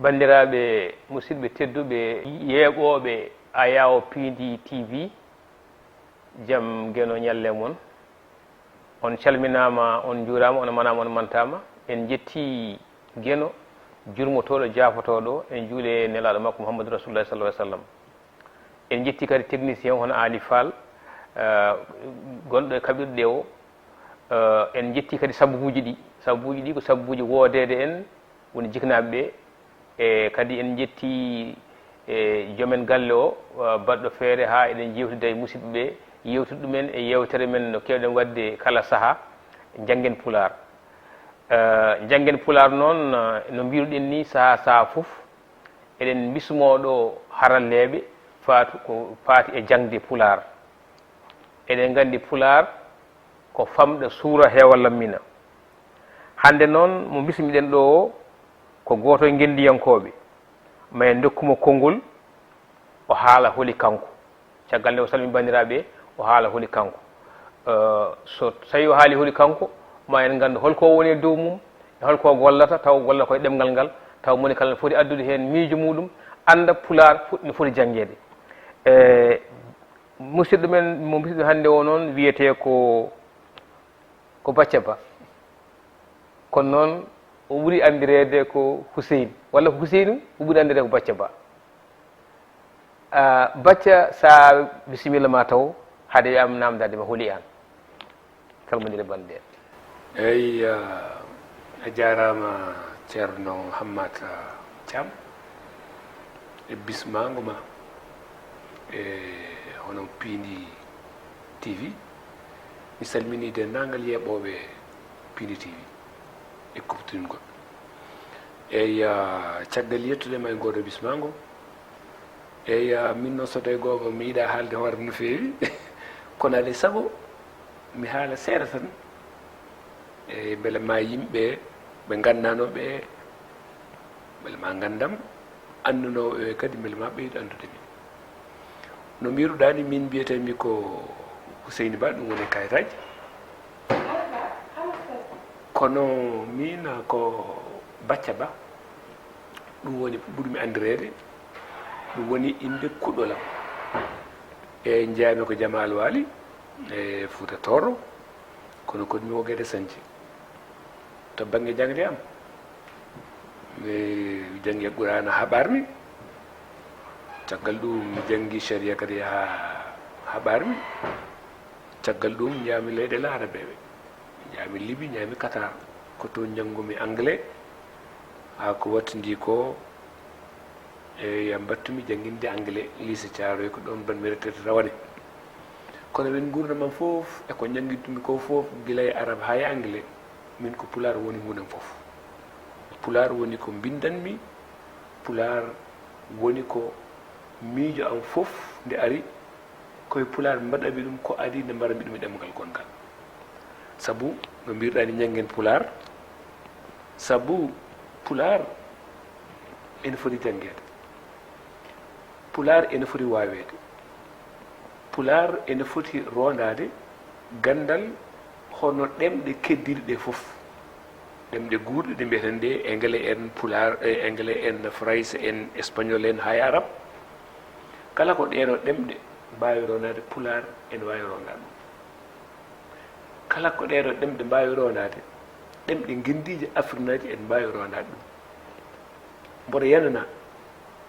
bandiraɓe musidɓe tedduɓe yeeɓoɓe ayawo Piindi TV jaam gueno ñalle moon on calminama on juurama on manama on mantama en jetti gueno jurmotoɗo jafotoɗo en juule nelaɗo makko Mouhamadou Rasulullah sallallahu alaihi wasallam en jetti kadi technicien hono Ali Fall gonɗo e kaɓirɗe o en jetti kadi sabbuji ɗi ko sabbuji woodede en woni jiknaɓeɓe e kadi en jetti jomen galle o baɗɗo feere ha eɗen jewtida e musidɓeɓe yewtude ɗumen e yewtere men no kewɗen wadde kala saaha Njanngen Pulaar Njanngen Pulaar noon no mbiruɗen ni saaha fof eɗen bismoɗo haralleɓe ko faati e jangde Pulaar eɗen gandi Pulaar ko famɗa suura heewa lammina hande noon mo bismiɗen ɗo o ko goto e gendiyankoɓe ma en dokkuma konngol o haala holi kanko caggal nde o salmi bandiraɓe o haala holi kanko so tawi o haali holi kanko ma en gandu holko woni e dow mum e holko gollata taw golla koye ɗemgal ngal taw moni kala ne foti addude hen miijo muɗum anda Pulaar no foti janggede musidɗo men mo bisɗo hannde o noon wiyete ko Bacca Ba kono noon o ɓuri andirede ko Hussein walla ko Husseinu o ɓuri andirede ko Bacca Ba Bacca sa bisimilla ma taw haade wiyama namdade ma hooli an salmodire bande en eyyi a jarama ceerno Hammata Thiam e bismago ma e hono Piindi TV mi salmini dendagal yeeɓoɓe Piindi TV e kuptingol eyyi caggal yettudema e goɗo bismago eyyi min noon so tawi goto mi yiiɗa haalde hoore no feewi kono alay saago mi haala seeɗa tan e beele ma yimɓe ɓe gandanoɓe beele ma gandam andunoɓe kadi beele ma ɓeydo andude min no mbiruɗani min mbiyetemi ko Hussein Ba ɗum woni kayitaji kono min ko Bacca Ba ɗum woni ɓurmi andirede ɗum woni inde kuɗolam e jeeyami ko Jamal Waali e Fouta Toro kono kadi mi wogede sañji to banggue jangde am mi jangi e Qur'ana haɓarmi caggal ɗum mi jangi sharia kadi ha haɓarmi caggal ɗum jaami leyɗele arabeɓe jaami Libi jaami Qatar ko toon janggumi anglais ha ko wattidi ko e yam battumi jangginde anglais lycée Thiaroye ko ɗon banmi retraite rawane kono min gurdamam foof eko janggintumi ko foof guila e arabe ha e anglais min ko Pulaar woni hunam foof Pulaar woni ko bindanmi Pulaar woni ko miijo am foof nde ari koye Pulaar mbaɗami ɗum ko adi nde mbarami ɗum e ɗemgal gongal sabu no mbirɗani Njanngen Pulaar sabu Pulaar ene foti janggede Pulaar ene foti wawede Pulaar ene foti rondade gandal hono ɗemɗe keddirɗe fof ɗemɗe guurɗe ɗe mbiyeten nde anglais en Pulaar anglais en français en espagnol en hay arab kala ko ɗeɗo ɗemɗe mbawi rondade Pulaar ene wawi rondade ɗum kala ko ɗeɗo ɗemɗe mbawi rondade ɗemɗe guindiji Afrique naji en mbawi rondade ɗum mboɗo yanana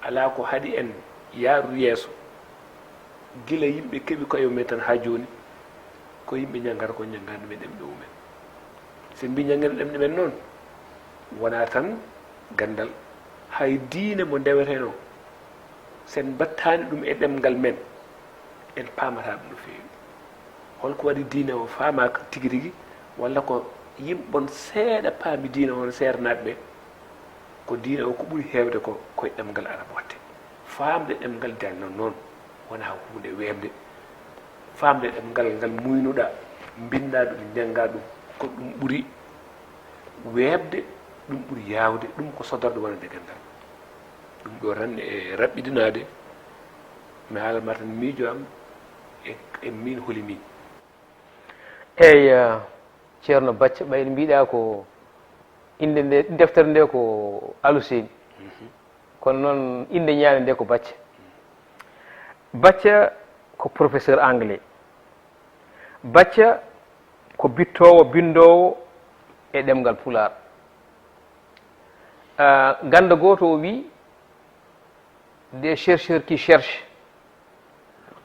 ala ko haaɗi en yaaru yeeso gila yimɓe keeɓi koye mumen tan ha joni ko yimɓe ñaggata ko ñaggande men ɗemɗe mumen sen mbi ñaggene ɗemɗe men noon wona tan gandal hay diine mo ndeweten o sen battani ɗum e ɗemgal men en pamata ɗum no fewi holko waɗi diine o famaka tigui rigui walla ko yimɓon seeɗa paami diine hono seernaɓe ɓe ko diine o ko ɓuuri hewde ko koye ɗemgal araba watte famde ɗemgal denno noon wona hunde webde famde ɗemgal ngal muynuɗa binda ɗum jangga ɗum ko ɗum ɓuuri webde ɗum ɓuuri yawde ɗum ko sodorde wonande gandal ɗum ɗo tan e raɓɓidinade mi haalama tan miijo am e min holi min. eyyi ceerno Bacca ɓayde mbiɗa ko inde nde deftere nde ko Aluseni kono noon inde ñaande nde ko Bacca. Bacca ko professeur anglais, Bacca ko bittowo bindowo e ɗemgal Pulaar. Ganda goto o wi des chercheurs qui cherchent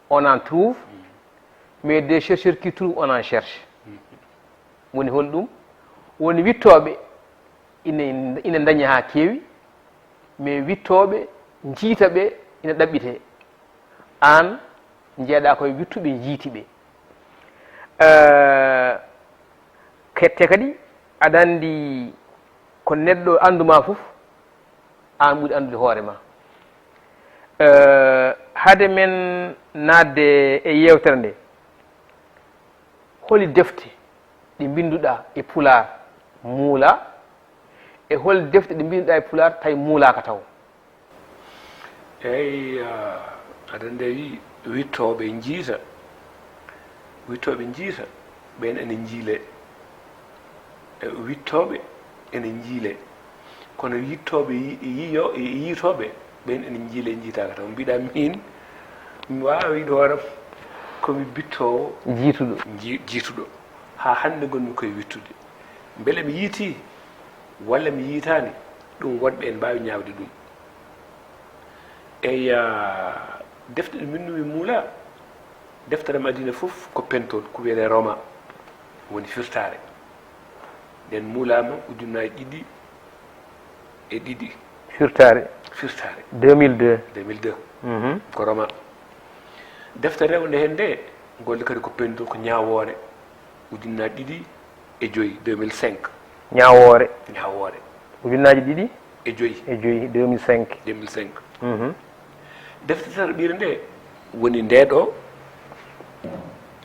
on en trouve mais des chercheurs qui trouvent on en cherche. Woni hol ɗum woni wittoɓe ina daña ha keewi mais wittoɓe jiita ɓe ina ɗaɓɓite an jeeɗa koye wittuɓe jiitiɓe. Kette kadi aɗa andi ko neɗɗo anduma fof an ɓuuri andude hoorema. Hade men nadde e yewtere nde holi defte ɗi binduɗa e Pulaar muula e hol defte ɗi binduɗa e Pulaar tawi muulaka taw. Eyyi aɗa andi wittoɓe jiita ɓen ene jiile wittoɓe ene jiile kono yittoɓe yiitoɓe ɓen ene jiile jiitaka taw. Mbiɗa min mi wawa wiide hooram komi bittowo jiituɗo ha hande gonmi koye wittude beele mi yiiti walla mi yiitani ɗum wonɓe en mbawi ñawde ɗum. Eyyi defte ɗe mbindumi muula deftere madina fof ko pentol ko wiyete Roma woni firtare nden muulama ujunnaji ɗiɗi firtare 2002 ko Roma. deftere rewde hen nde golle kadi ko pentol ko ñawore ujunnaji 2,5 2005 ñawore ujunnaji 2,5 2005 deftere tarɓire nde woni ndeɗo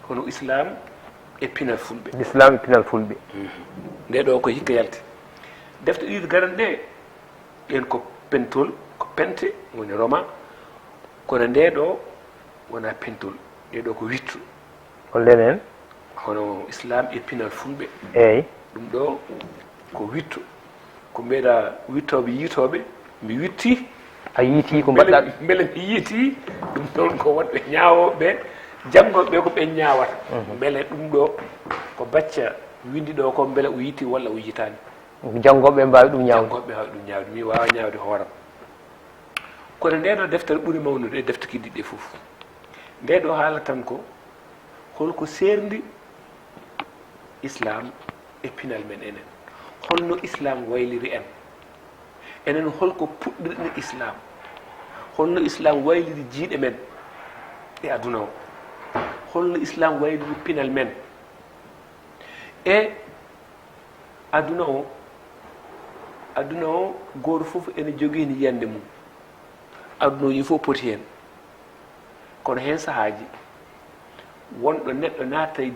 hono islam e pinal fulɓe ndeɗo ko hikka yalte. defte ɗiɗi garan ɗe ɗen ko pentol ko pente woni Roma kono ndeɗo wona pentol ndeɗo ko wittu hollenen hono islam e pinal fulɓe. eyyi ɗum ɗo ko wittu ko mbeɗa wittoɓe yiitoɓe mi witti a yiiti ko mbaɗɗa beele mi yiiti ɗum ɗon ko wonɓe ñawoɓe janggoɓe ko ɓe ñawata beele ɗum ɗo ko Bacca windi ɗo ko beele o yiiti walla o yitani janggoɓe mbawi ɗum ñawde mi wawa ñawde hooram. kono ndeɗo deftere ɓuuri mawnude e defte kiddiɗe ɗe fof ndeɗo haala tan ko holko serndi islam e pinal men enen holno islam wayliri en enen holko puɗɗirɗen islam holno islam wayliri jiiɗe men e aduna o holno islam wayliri pinal men e aduna o goto fof ene jogui hen yiyande mum aduna o yi fof poti hen kono hen sahaji wonɗo neɗɗo natta e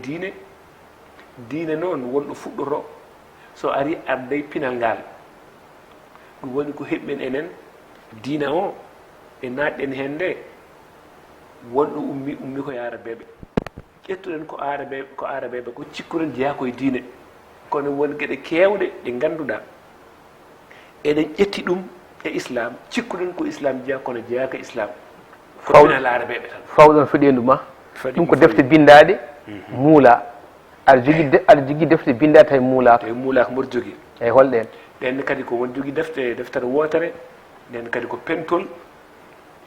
diine noon wonɗo fuɗɗoto so ari arday pinal ngal ɗum woni ko heɓɓen enen diina o e natɗen hen nde wonɗo ummi ko arabeɓe ƴettuɗen ko arabeɓe ko cikkuren jeeya koye diine kono woni gueɗe kewɗe ɗe ganduɗa eɗen ƴetti ɗum e islam cikkuɗen ko islam jeeya kono jeeyaka islam ko pinal arabeɓe tan fawɗon feɗendu ma ɗum ko defte bindaɗe muula aɗa jogui defte bindaɗe tawi muulaka mboɗo jogui eyyi holɗen ɗenne kadi ko won jogui deftere wotere nden kadi ko pentol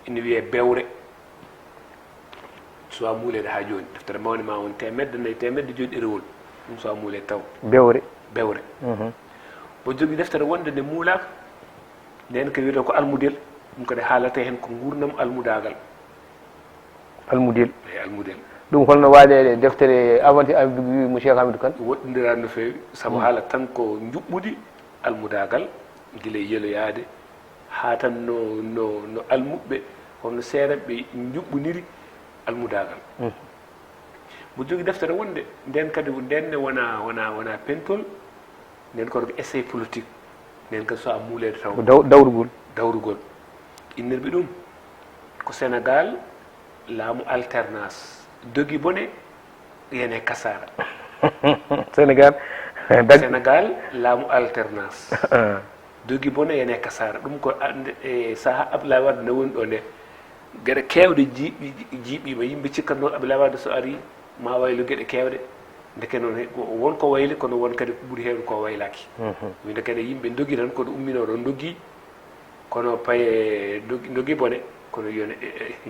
ina wiye bewre sowa muulede ha joni deftere mawne ma won 100 ɗerewol ɗum sowa muulede taw bewre o jogui deftere wonde nde muulaka nden ko wiyete ko almudel ɗum kadi haalata hen ko gurnam almudagal almudel ɗum holno waɗe deftere avanti mo Cheikh Hamidou Kane woɗɗodiran no fewi saabu haala tan ko juɓɓudi almudagal guila yeloyade ha tan no almuɓɓe hono seereɓe juɓɓodiri almudagal mo jogui deftere wonde nden kadi ndenne wona pentol nden koto ko essai politique nden kadi so a muulede taw dawrugol innirɓe ɗum ko Sénégal laamu alternance dogi bone yene kasara Sénégal Sénégal laamu alternance dogi bone yene kasara ɗum ko e saha Abdoulaye Wade ne woni ɗo nde geɗe kewɗe jiiɓima yimɓe cikkatno Abdoulaye Wade so ari ma waylo geɗe kewɗe ndeke noon wonko wayli kono won kadi ko ɓuuri hewde ko waylaki winde kadi yimɓe dogi tan koɗo ummino ɗo doggi kono paye doggi bone kono yone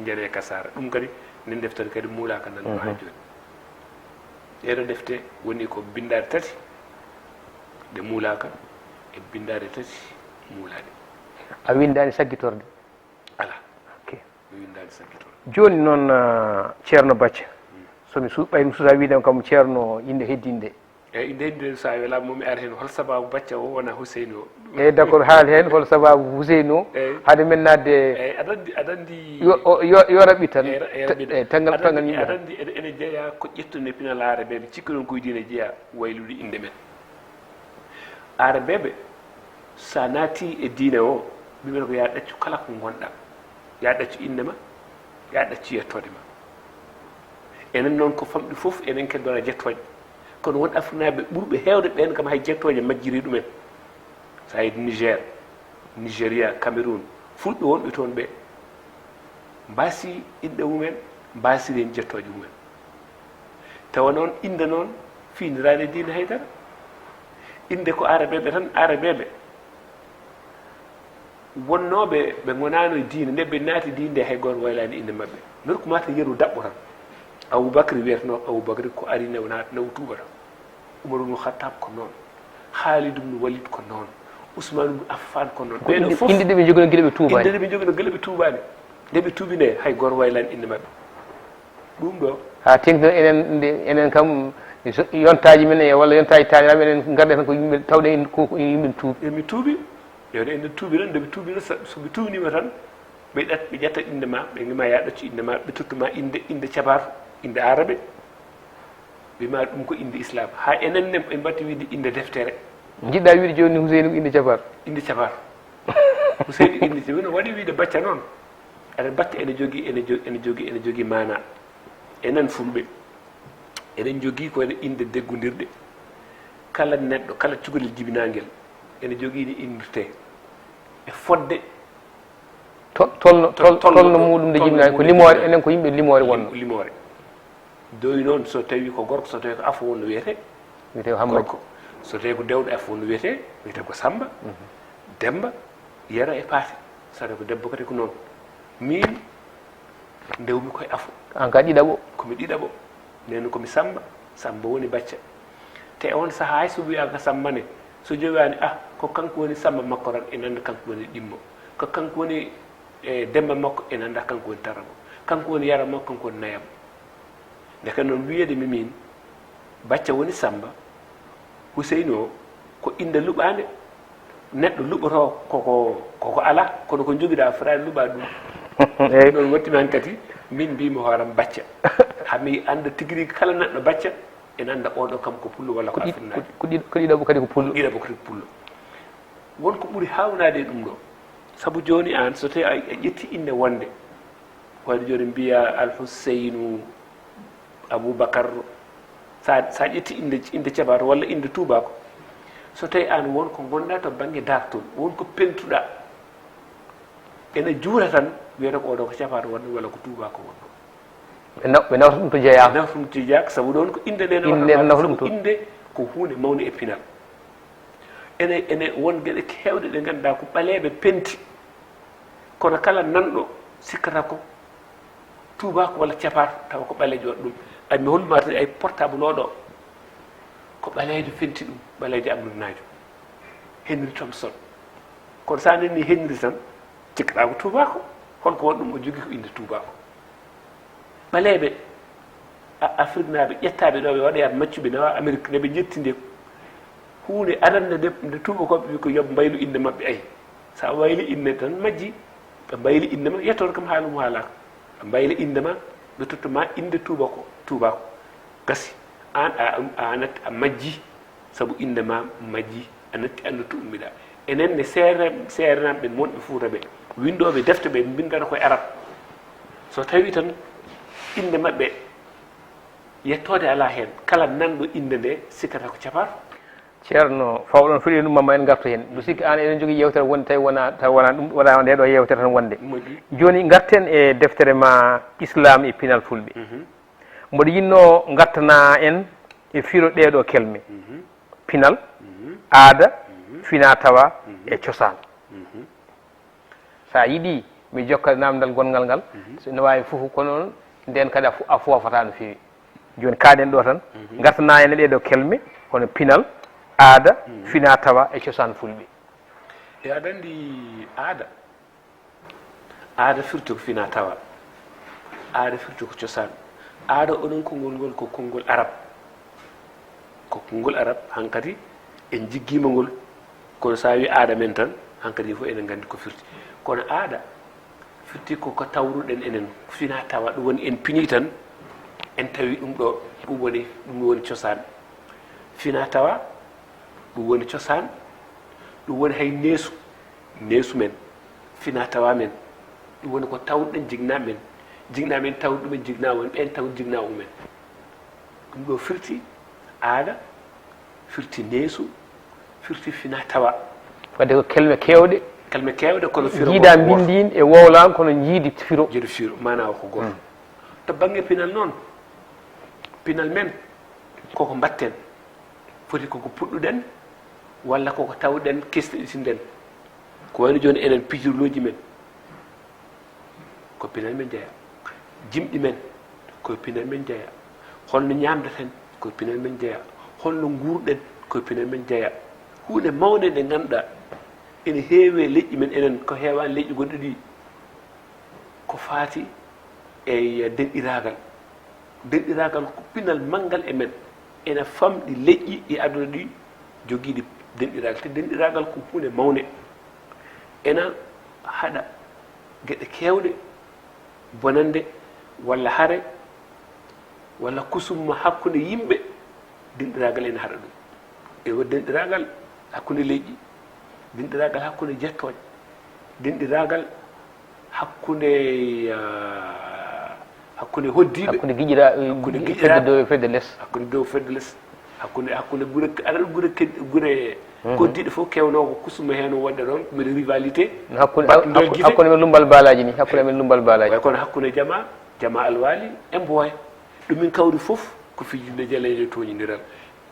jane kasara ɗum kadi nden deftere kadi muulaka nan ɗo ha joni ɗeɗo defte woni ko bindade tati ɗe muulaka e bindade tati muulaɗe a windani saggitorde ala mi windade saggitorde joni noon ceerno Bacca somi ɓaymi susa wiidema kam ceerno inde heddinde eyyi inde heddinde sa welama momi ara hen hol sababu Bacca o wona Hussein o eyyi d' accord haal hen hol sababu Hussein o haade men nadde eyyi aɗa andi yo raɓɓi tan tangal yimɓe aɗa andi ene jeeya ko ƴettude pinal arabeɓe cikki ɗon koye dine jeeya waylude inde men arabeɓe sa naati e diine o mbimen ko ya ɗaccu kala ko gonɗa ya ɗaccu indema ya ɗaccu yettode ma enen noon ko famɗi fof enen keddora jettoje kono won afrinaɓe ɓurɓe hewde ɓen kam hay jettoje majjiri ɗumen sa yi Niger Nigéria Cameroun fulɓe wonɓe toon ɓe mbasi inɗe mumen mbasiri hen jettoje mumen tawa noon inde noon finirani diine haydara inde ko arabeɓe tan arabeɓe wonnoɓe ɓe gonano e diine nde ɓe naati diine nde hay goto waylani inde mabɓe nokku mata yeru daɓɓo tan Aboubacry wiyatno Aboubacry ko ari naw tuubata Oumar ibn Khattab ko noon Khalid ibn Walid ko noon Ousmane ibn Affan ko noon ɓeɗo fof inde ɗeɓe jogino guila ɓe tuubani inde ɗeɓe jogino guila ɓe tuubani nde ɓe tuubine hay goto waylani inde mabɓe ɗum ɗo ha tengti enen kam yontaji men e walla yontaji taniraɓe enen garɗe tan ko yimɓe tawɗe ko yimɓe tuubi emi tuubi yewde ende tuubi tan ndeɓe tuubino soɓe tuubinima tan ɓe ƴetta inde ma ɓe gima ya ɗaccu inde ma ɓe tottuma inde cabato inde arabe wima ɗum ko inde islam ha enen ne en mbatti wiide inde deftere jiɗɗa wiide joni Hussein inde cabato Hussein inde cabato no waɗi wiide Bacca noon aɗa batta ene jogui mana enen fulɓe eɗen jogui ko inde deggodirɗe kala neɗɗo kala cukalel jibinanguel ene joguini indirte e fodde tolno muɗum nde jibinani ko limore enen ko yimɓe limore wonno limore doyi noon so tawi ko gorko so tawi ko afo wonno wiyete gorko so tawi ko dewɗo afo wonno wiyete ko Samba Demba Yero e Paate so tawi ko debbo kadi ko noon min ndewmi koye afo an ka ɗiɗaɓo komi ɗiɗaɓo nden komi Samba woni Bacca te on saaha hay so wiyaka Samba ne so jowani ko kanko woni Samba makko tan en anda kanko woni ɗimmo ko kanko woni Demba makko en anda kanko woni Tarabo kanko woni Yara makko kanko woni Nayabo ndeke noon wiyede min Bacca woni Samba Hussein o ko inde luɓade neɗɗo luɓoto koko ala kono ko joguiɗa frade luɓa ɗum eyyi ɗon wattimi han kadi min mbimo hooram Bacca hami anda tigui rigui kala neɗɗo Bacca en anda oɗo kam ko pullo walla ko afrinaji ko ɗiɗaɓo kadi ko pullo ɗiɗaɓo kadi ko pullo wonko ɓuuri hawnade e ɗum ɗo saabu joni an so tawi a ƴetti inde wonde wayde joni mbiya Al-Husseinu Aboubacar sa ƴetti inde cabato walla inde tubako so tawi an wonko gonɗa to banggue dartol wonko pentuɗa ene juura tan wiyata ko oɗo ko cabato wonde walla ko tubako wonɗo ɓe nawta ɗum to jeeyaka nawta ɗum to jeeyaka saabu ɗon ko inde nde inde ko hunde mawde e pinal ene won gueɗe kewɗe ɗe ganduɗa ko ɓaleɓe penti kono kala nanɗo sikkata ko tubako walla capato tawa ko ɓalejo waɗa ɗum ami holluma tan ay portable oɗo ko ɓalejo fenti ɗum ɓalejo amrunajo Henry Thompson kono sa nani Henry tan cikkaɗa ko tubako holko won ɗum o jogui ko inde tubako ɓaleɓe Afrique naɓe ƴettaɓe ɗo ɓe waɗoya maccuɓe nawa Amérique neɓe ƴettinde hunde adanne nde tubakoɓe wi ko yoɓe mbaylu inde mabɓe ayi sa wayli inde tan majji ɓe mbayli inde ma yettoto kam haalum haalaka ɓe mbayli inde ma ɓe tottoma inde tubako gasi an a natti a majji saabu inde ma majji a natti anndu to ummiɗa enen ne seerenamɓe wonɓe Fuuta ɓe windoɓe defte ɓe bindata koye arab so tawi tan inde maɓɓe yettode ala hen kala nanɗo inde nde sikkata ko capato ceerno fawɗon fuɗi ɗum mamma en gartu hen ɗum sikki an eɗen jogui yewtere wonde tawi wona ɗum wona nde ɗo yewtere tan wonde joni garten e deftere ma islam e pinal fulɓe mboɗo yinno gartana en e firo ɗeɗo kelme pinal aada fina tawa e cosaan sa yiiɗi mi jokka namdal gongal ngal no wawi foof kono noon nden kadi a fofata no fewi joni kaɗen ɗo tan gartana en e ɗeɗo kelme kono pinal aada fina tawa e cosaan fulɓe e aɗa andi aada firti ko fina tawa aada firti ko cosaan aada oɗon konngol ngol ko konngol arab hankkadi en jiggima ngol kono sa wi aada men tan hankkadi fof enen gandi ko firti kono aada firti koko tawruɗen enen fina tawa ɗum woni en pini tan en tawi ɗum ɗo ɗum woni cosaan fina tawa ɗum woni cosaan ɗum woni hay neesu men fina tawa men ɗum woni ko tawɗen jigna men tawde ɗumen jigna men ɓen taw jigna umen ɗum ɗo firti aada firti neesu firti fina tawa wadde ko kelme kewɗe kono firo jiida bindin e wowlan kono jiidi firo mana ko goto to banggue pinal noon pinal men koko mbatten foti koko puɗɗuɗen walla koko tawɗen kesɗiɗitinden ko wayno joni enen pijirloji men ko pinal men jeeya jimɗi men koye pinal men jeeya holno ñamdaten koye pinal men jeeya holno guurɗen koye pinal men jeeya hunde mawde nde ganduɗa ene heewe leƴƴi men enen ko heewani leƴƴi gonɗi ɗi ko faati e denɗiragal ko pinal manggal e men ene famɗi leƴƴi ɗi aduna ɗi joguiɗi denɗiragal te denɗiragal ko hunde mawne ena haɗa gueɗe kewɗe bonande walla haare walla kusumma hakkude yimɓe denɗiragal ene haɗa ɗum e wo denɗiragal hakkude leƴƴi denɗiragal hakkude jettoje denɗiragal hakkude hoddiɓe hakkude giƴiraɓe fedde less hakkude dow fedde less hakkude gure aɗa gure koddiɗe fof kewno ko kusuma hen wonde ɗon mbiɗa rivalité hakkude men lumbal baalaji ni hakkude men lumbal baalaji way kono hakkude jama alwali e mboya ɗumin kawri fof ko fijinde jaleje toñodiral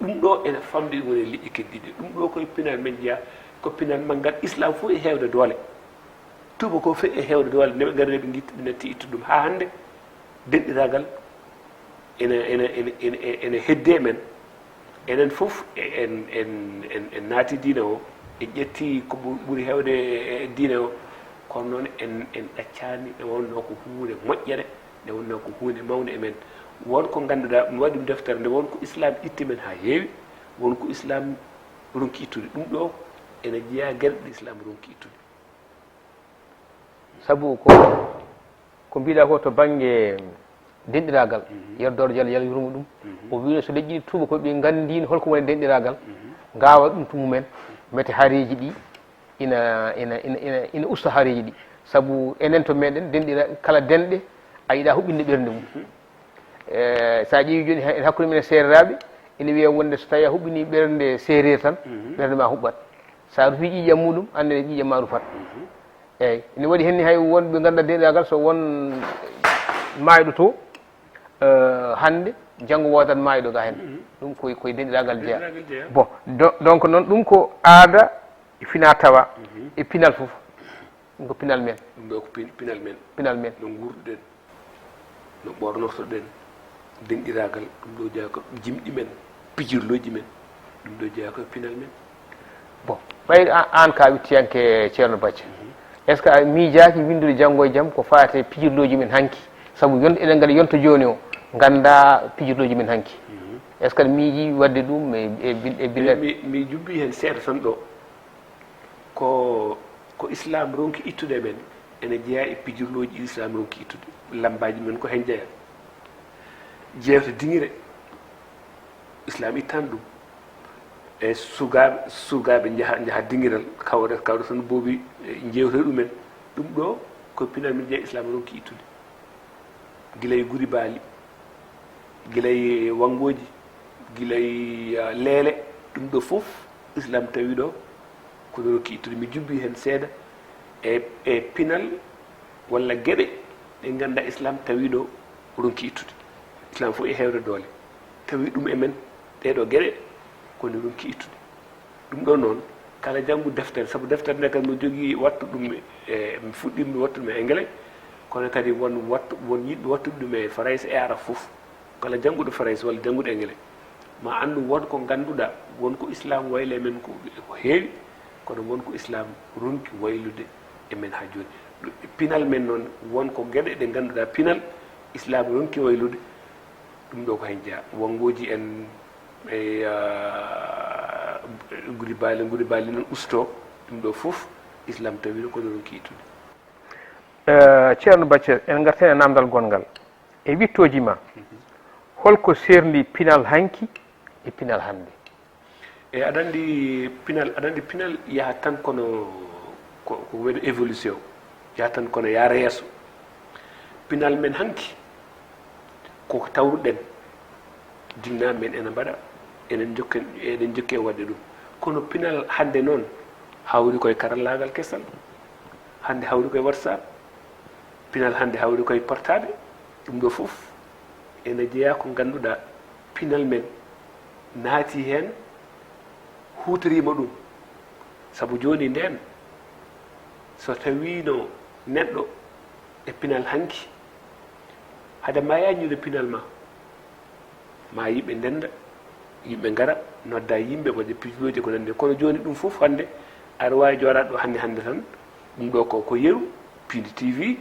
ɗum ɗo ene famde woni liƴƴi keddiɗe ɗum ɗo koye pinal men jeeya ko pinal manggal islam fof e hewde doole tuba ko fof e hewde doole neɓe gari neɓe guitta ɓe natti ittude ɗum ha hande denɗiragal ene hedde men enen fof en naati diine o en ƴetti ko ɓuuri hewde e diine o kono noon en ɗaccani nde wonno ko hunde moƴƴere nde wonno ko hunde mawde e men wonko ganduɗa mi waɗi ɗum deftere nde wonko islam itti men ha heewi wonko islam ronki ittude ɗum ɗo ene jeeya gueɗe ɗo islam ronki ittude saabu ko mbiɗa ko to banggue denɗiragal yerdore diallo yalla yurmo ɗum o wiino so leƴƴi tuuba koɓe gandino holko woni denɗiragal gawa ɗum to mumen mete haareji ɗi ina usta haareji ɗi saabu enen to meɗen denɗira kala denɗe a yiiɗa huɓɓinde ɓernde mum sa ƴeewi joni en hakkude men seereraɓe ina wiya wonde so tawi a huɓɓini ɓernde séréer tan ɓernde ma huɓɓat sa rufi ƴiƴam muɗum ande ƴiƴam ma rufat eyyi ina waɗi henni hay wonɓe ganduɗa denɗiragal so won mayɗo to hande janggo wodat mayɗo ga hen ɗum koye denɗiragal jeeya bon donc noon ɗum ko aada fina tawa e pinal foof ɗum ko pinal men ɗum ɗo ko pinal men no gurɗen no ɓornotoɗen denɗiragal ɗum ɗo jeeya ko jimɗi men pijirloji men ɗum ɗo jeeya ko pinal men bon ɓayde an ka wittiyanke ceerno Bacca est ce que a miijaki windude janggo e jaam ko fate pijirloji men hanki saabu eɗen gaɗa yonto joni o ganda pijirloji men hanki est ce que aɗa miiji wadde ɗum e billal mi jubbi hen seeɗa tan ɗo ko islam ronki ittude men ene jeeya e pijirloji islam ronki ittude lambaji men ko hen jeeya jewte diŋire islam ittan ɗum e sugaɓe jaaha diŋiral kawre tan boobi jewte ɗumen ɗum ɗo ko pinal min je islam ronki ittude gilay guri baali gilay wangoji gilay leele ɗum ɗo fof islam tawi ɗo kono ronki ittude mi jubbi hen seeɗa e pinal walla geɗe ɗe ganda islam tawi ɗo ronki ittude islam fof e hewde doole tawi ɗum e men ɗeɗo geɗe kono ronki ittude ɗum ɗo noon kala janngu deftere sabu deftere nde kadi mo jogii wattu ɗum mi fuɗɗimi wattu ɗum e anglais kono kadi won yiɗɓe wattude ɗum e farayse e arab fof kala jannguɗo farayse walla jannguɗo anglais ma anndu wonko ngannduɗaa wonko islam wayle men ko heewi kono wonko islam ronki waylude e men haa jooni pinal men noon wonko geɗe ɗe ngannduɗaa pinal islam ronki waylude ɗum ɗo ko hen jeyaa wongoji en e guri baali noon usto ɗum ɗo fof islam tawiɗo kono ronki ittude ceerno Bathie en garten e namdal gongal e wittoji ma holko serndi pinal hanki e pinal hannde e aɗa anndi pinal yaha tan kono ko waɗi évolution yaha tan kono yaara yeeso pinal men hanki koko tawruɗen jinnaɓe men ene mbaɗa eɗen jokki e waɗde ɗum kono pinal hannde noon hawri koye karallagal kesal hannde hawri koye whatsapp pinal hannde hawri koye portable ɗum ɗo fof ene jeeya ko ngannduɗaa pinal men naati heen huutoriima ɗum sabu jooni ndeen so tawiino neɗɗo e pinal hanki hade ma yañude pinal ma yimɓe ndenda yimɓe ngara nodda yimɓe waɗe pijuloji ko nande kono jooni ɗum fof hannde aɗa waawi jooɗaɗo ɗo hannde tan ɗum ɗo ko yeru Piindi TV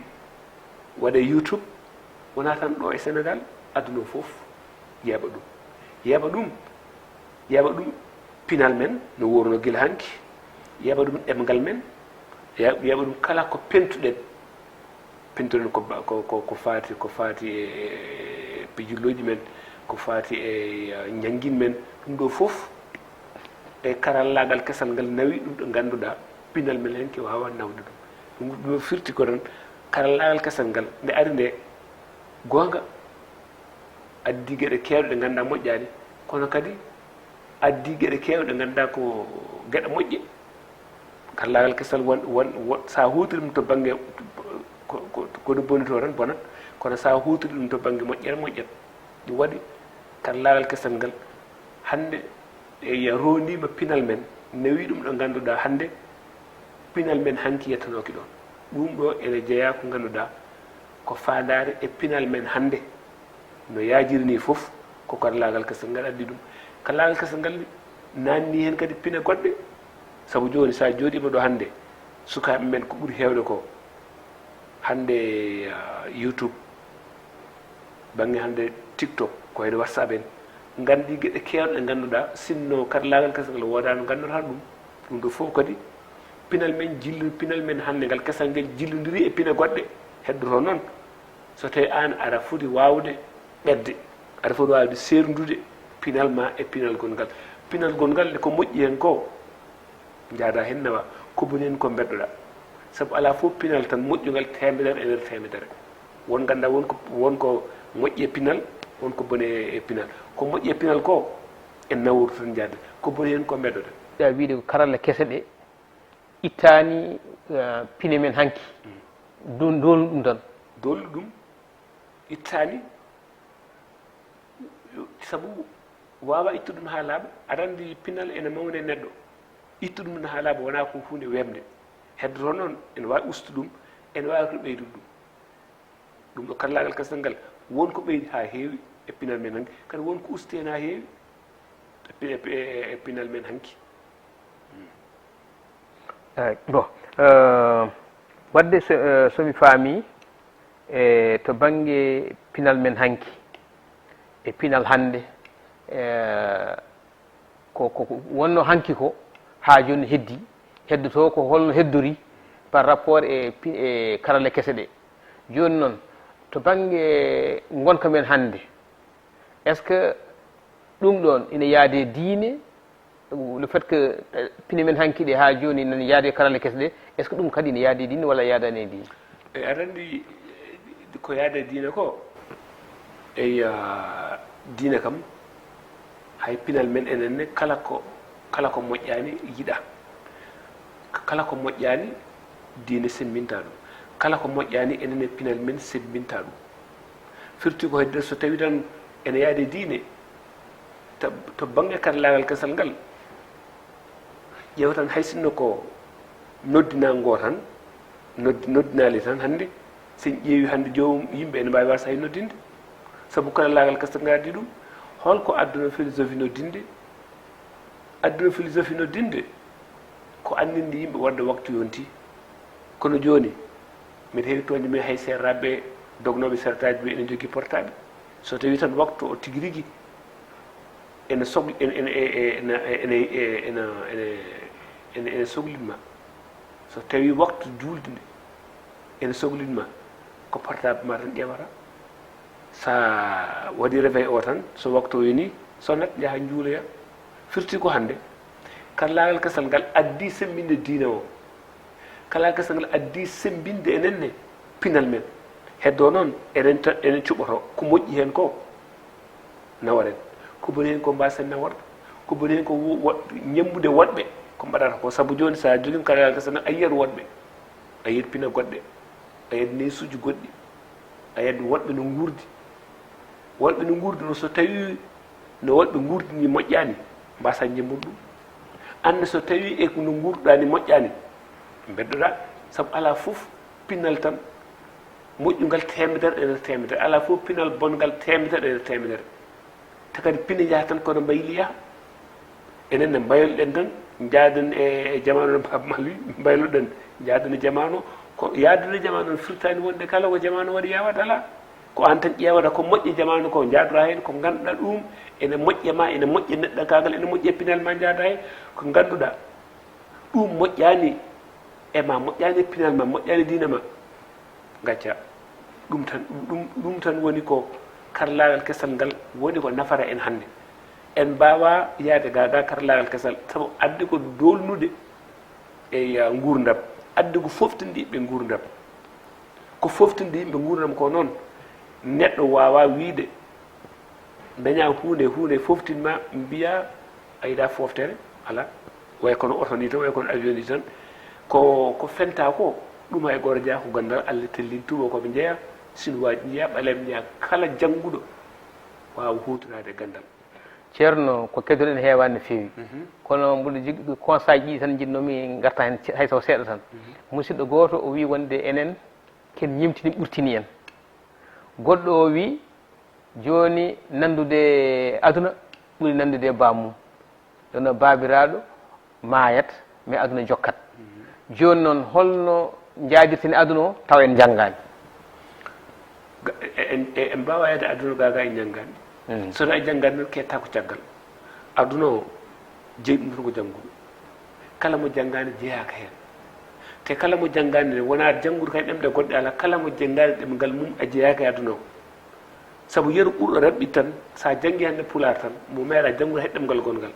waɗe YouTube wona tan ɗo e Sénégal aduna fof yeeɓa ɗum pinal men no worno gila hanki yeeɓa ɗum ɗemgal men yeeɓa ɗum kala ko pentuɗen ko faati e pijulloji men ko faati e Njanngen men ɗum ɗo fof e karallagal kesal ngal nawi ɗum ɗo ngannduɗaa pinal men hen ke wawa nawde ɗum ɗum firti ko tan karallagal kesal ngal nde ari nde goonga addi geɗe keewɗe ɗe ngannduɗaa moƴƴaani kono kadi addi geɗe keewɗe ɗe ngannduɗaa ko geɗe moƴƴe karallagal kesal won sa huutiri ɗum to baŋnge kono boni to tan bonat kono sa huutiri ɗum to baŋnge moƴƴere moƴƴat ɗum waɗi karallagal kesal ngal hannde e rondima pinal men nawi ɗum ɗo ngannduɗaa hannde pinal men hanki yettanoki ɗon ɗum ɗo ene jeeya ko ngannduɗaa ko faandare e pinal men hannde no yaajiri ni fof ko karallagal kesal ngal addi ɗum karallagal kesal ngal nanni hen kadi pine goɗɗe sabu jooni sa jooɗima ɗo hannde sukaaɓe men ko ɓuri heewde ko hannde YouTube baŋnge hannde TikTok ko wayde WhatsApp en nganndi geɗe keewɗe ɗe ngannduɗaa sinno karallagal kesal ngal woodaano ngannduɗaa ɗum ɗo fof kadi pinal men hannde ngal kesal ngel jillondiri e pine goɗɗe heddoto noon so tawi aan aɗa foti waawde ɓedde aɗa foti waawde seerndude pinal ma e pinal gongal nde ko moƴƴi hen ko jaada hen nawa ko boni hen ko beddoɗa sabu ala fof pinal tan moƴƴugal temedere e nder temedere won ganda wonko moƴƴi e pinal wonko boni e pinal ko moƴƴi e pinal ko en nawru tan jaade ko boni hen ko beddoɗa ɗa wiide ko karalle kese ɗe ittani pine men hanki dolu ɗum tan dolu ɗum ittani sabu wawa ittu ɗum ha laaɓa aɗa andi pinal ene mawde neɗɗo ittu ɗum ha laaɓa wona ko hunde wemde heddoto noon ene wawi ustu ɗum ene wawi to ɓeydude ɗum ɗo karallagal kesal ngal wonko ɓeydi ha heewi e pinal men hanki kadi wonko usti hen ha heewi e pinal men hanki bon wadde somi faami e to bange pinal men hanki e pinal hannde ko wonno hanki ko ha joni heddoto ko holno heddori par rapport e karalle kese ɗe joni noon to bange gonka men hannde est ce que ɗum ɗon ina yaade diine le fait que pine men hankiɗe ha joni nan yaade karale kesɗe est ce que ɗum kadi ne yaade dine walla yaadani e dine aɗa andi ko yaade diine ko eyi diine kam hay pinal men enenne kala ko moƴƴani yiɗa kala ko moƴƴani diine sembinta ɗum kala ko moƴƴani enenne pinal men sembinta ɗum firti ko hedde so tawi tan ene yaade diine to bange karallagal kesal ngal ƴeewa tan hay sinno ko noddinango tan noddinali tan hannde sen ƴeewi hannde jomum yimɓe ene mbawi wasa hay noddinde saabu karallagal kesal ngal addi ɗum holko adduno philosophie noddinde adduno philosophie noddinde ko andinde yimɓe wonde waktu yonti kono joni mbiɗa heewi toñde min hay serraɓe dognoɓe sertaji ɓe ene jogui portable so tawi tan waktu o tigui rigui ene sohli ene sohlinma so tawi waktu julde nde ene sohlinma ko portable ma tan ƴewata sa waɗi réveil o tan so waktu o yoni sonat jaaha juuloya firti ko hannde karallagal kesal ngal addi sembinde diine o karallagal kesal ngal addi sembinde enenne pinal men heddo noon enen cuɓoto ko moƴƴi hen ko nawaren ko boni hen ko mbasen nawarde ko boni hen ko ñembude woɗɓe ko mbaɗata ko saabu joni sa jogui karallagal kesal ngal a yiyat woɗɓe a yiyat pina goɗɗe a yiyat nesuji goɗɗi a yiyat woɗɓe no guurdi woɗɓe no guurdi no so tawi no woɗɓe guurdini moƴƴani mbasa ñembude ɗum ande so tawi e no guurɗani moƴƴani beddoɗa saabu ala foof pinnal tan moƴƴugal temedere ene temedere ala fof pinal bongal temedere ene temedere te kadi pine jaha tan kono mbayli yaha enen ne mbayloɗen tan jaaden e jamanu no baba mal wi mbayloɗen jaaden e jamanu ko yaadude jamanu no firtani wonde kala ko jamanu waɗi yawat ala ko an tan ƴeewata ko moƴƴi jamanu ko jaadora hen ko ganduɗa ɗum ene moƴƴe ma ene moƴƴe neɗɗo kagal ene moƴƴe pinal ma jaada hen ko ganduɗa ɗum moƴƴani e ma moƴƴani pinal ma moƴƴani diina ma gacca ɗum tan woni ko karallagal kesal ngal woni ko nafara en hannde en mbawa yaade gaga karallagal kesal sabu addi ko dolnude e gurdam addi ko foftinde yimɓe gurdam ko foftinde yimɓe gurdam ko noon neɗɗo wawa wiide daña hunde foftinma mbiya a yiɗa foftere ala way kono oto ni tan way kono avion ni tan ko fenta ko ɗum hay goto jeeya ko gandal allah tellin tuba koɓe jeeya sinuwaji jeeya ɓalem jeeya kala jangguɗo wawa hutorade gandal ceerno ko keddoɗen heewani no feewi kono mboɗo jogui conseil ɗi tan jinnomi garta hen hay so seeɗa tan musidɗo goto o wi wonde enen ken ñimtini ɓurtini en goɗɗo o wi joni nandude aduna ɓuuri nandude bammum ɗono babiraɗo mayat mais aduna jokkat joni noon holno jaadirtini aduna o taw en janggani en mbawa yede aduna gaga en janggani sono e janggani noon ketta ko caggal aduna o jeeyi ɗum tan ko jangguɗo kala mo janggani jeeyaka hen te kala mo janggani ne wona janggude kay ɗemɗe goɗɗe ala kala mo janggani ɗemgal mum a jeeyaka e aduna o saabu yeru ɓurɗo raɓɓi tan sa janggi hande Pulaar tan mo meeɗa janggude hay ɗemgal gongal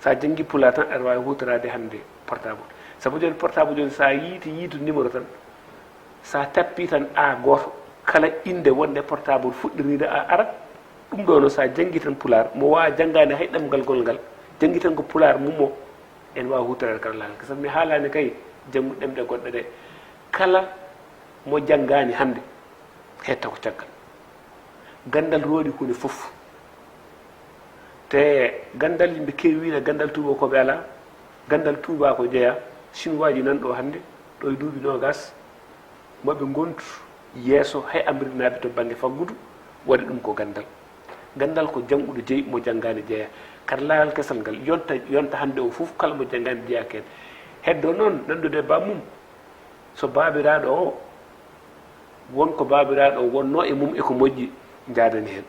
sa janggi Pulaar tan aɗa wawi hutorade hande portable saabu joni portable joni sa yiitu numéro tan sa tappi tan a goto kala inde wonde portable fuɗɗiride a arat ɗum ɗo no sa janggi tan Pulaar mo wawa janggani hay ɗemgal gongal janggi tan ko Pulaar mum o en wawa hutorade karallagal kesal mi haalani kay janggude ɗemɗe goɗɗe ɗe kala mo janggani hande hetta ko caggal gandal roodi hunde fof te gandal yimɓe kewi wiide gandal tuuba koɓe ala gandal tuuba ko jeeya chinois nan ɗo hannde ɗo e duuɓi nogas maɓe gontu yeeso hay Amérique naaɓe to baŋnge faggudu waɗi ɗum ko gandal ko jannguɗo jeyi mo janngani jeeya karallagal kesal ngal yonta hannde o fof kala mo janngani jeeyaka hen heddo noon nandude bammum so babiraɗo o wonko babiraɗo o wonno e mum eko moƴƴi jaadani hen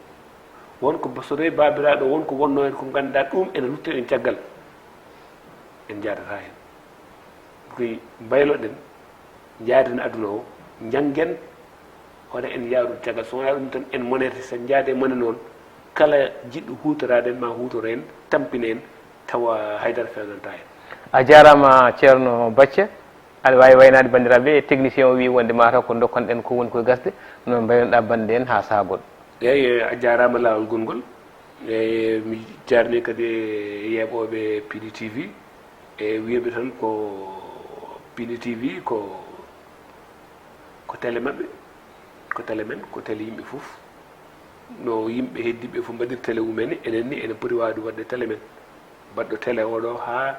wonko so rewi babiraɗo o wonko wonno hen ko ganduɗa ɗum ene rutte en caggal en jaadata hen koy mbayloɗen jaaden aduna o Njanngen hono en yaarude caggal so wona ɗum tan en monete sen jaade mone noon kala jiɗɗo hutorade en ma hutoro en tampina en tawa haydara fewnanta hen. a jarama ceerno Bacce aɗa wawi waynade bandiraɓe technicien o wi wonde mataw ko dokkanɗen ko woni koye gasde noon mbaynoɗa bande en ha saaha goɗɗo. eyyi a jarama lawol gongol eyyi mi jarni kadi yeɓoɓe Piindi TV e wiyaɓe tan ko Piindi TV ko télé mabɓe ko télé men ko télé yimɓe foof no yimɓe heddiɓe fof mbaɗir télé mumen enen ni enen poti wawde wadde télé men mbaɗɗo télé oɗo ha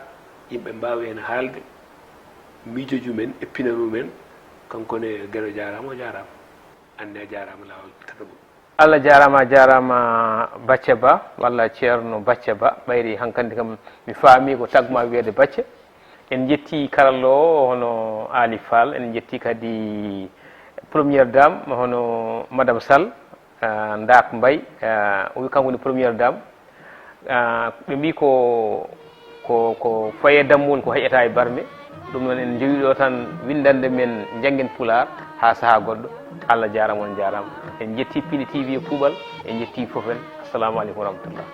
yimɓe mbawi hen haalde miijoji men e pinanu men kankone gueɗo jarama o jarama anne a jarama lawol tata mum. Allah jarama a jarama Bacce Ba walla ceerno Bacce Ba ɓayri hankkandi kam mi faami ko tagma wiyede Bacce. En jetti karallo o hono Ali Fall en jetti kadi premiére dame hono madame Sall Ndak Mbaye o wi kanko woni premiére dame ɓe mbi ko foye dammol ko heƴata e barme ɗum noon en jogi ɗo tan windande men Njanngen Pulaar ha saaha goɗɗo. Allah jarama on jarama en jetti Piindi TV e kuuɓal en jetti foof en. Assalamu aleykum wa rahmatullah.